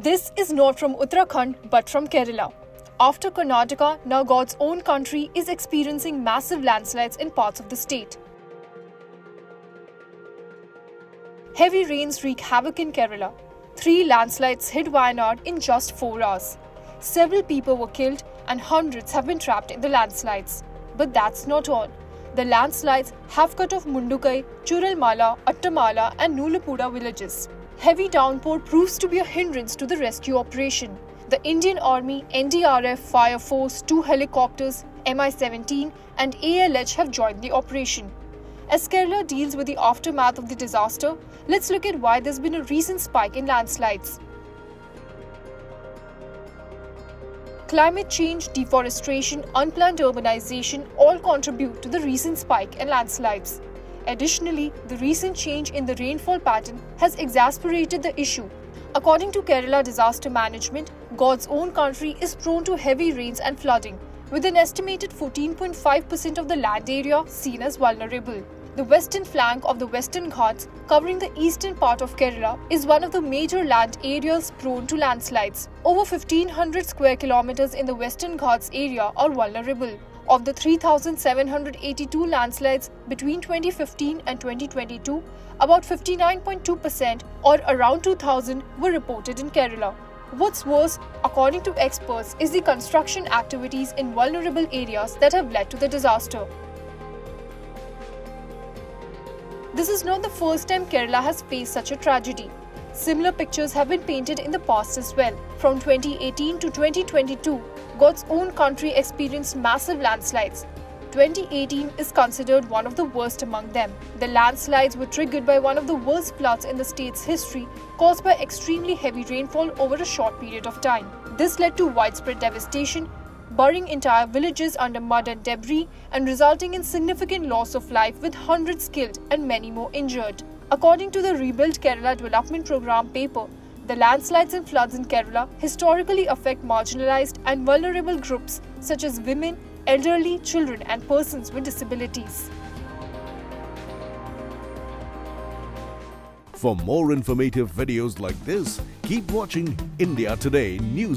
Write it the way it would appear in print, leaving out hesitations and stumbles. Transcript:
This is not from Uttarakhand but from Kerala. After Karnataka, now God's own country is experiencing massive landslides in parts of the state. Heavy rains wreak havoc in Kerala. 3 landslides hit Wayanad in just 4 hours. Several people were killed and hundreds have been trapped in the landslides. But that's not all. The landslides have cut off Mundukai, Churalmala, Attamala and Nulapuda villages. Heavy downpour proves to be a hindrance to the rescue operation. The Indian Army, NDRF, Fire Force, 2 helicopters, Mi-17 and ALH have joined the operation. As Kerala deals with the aftermath of the disaster, let's look at why there's been a recent spike in landslides. Climate change, deforestation, unplanned urbanization all contribute to the recent spike in landslides. Additionally, the recent change in the rainfall pattern has exacerbated the issue. According to Kerala Disaster Management, God's own country is prone to heavy rains and flooding, with an estimated 14.5% of the land area seen as vulnerable. The western flank of the Western Ghats, covering the eastern part of Kerala, is one of the major land areas prone to landslides. Over 1,500 square kilometers in the Western Ghats area are vulnerable. Of the 3,782 landslides between 2015 and 2022, about 59.2% or around 2,000 were reported in Kerala. What's worse, according to experts, is the construction activities in vulnerable areas that have led to the disaster. This is not the first time Kerala has faced such a tragedy. Similar pictures have been painted in the past as well. From 2018 to 2022, God's own country experienced massive landslides. 2018 is considered one of the worst among them. The landslides were triggered by one of the worst floods in the state's history, caused by extremely heavy rainfall over a short period of time. This led to widespread devastation, burying entire villages under mud and debris and resulting in significant loss of life with hundreds killed and many more injured. According to the Rebuild Kerala Development Programme paper, the landslides and floods in Kerala historically affect marginalized and vulnerable groups such as women, elderly, children and persons with disabilities. For more informative videos like this, keep watching India Today News.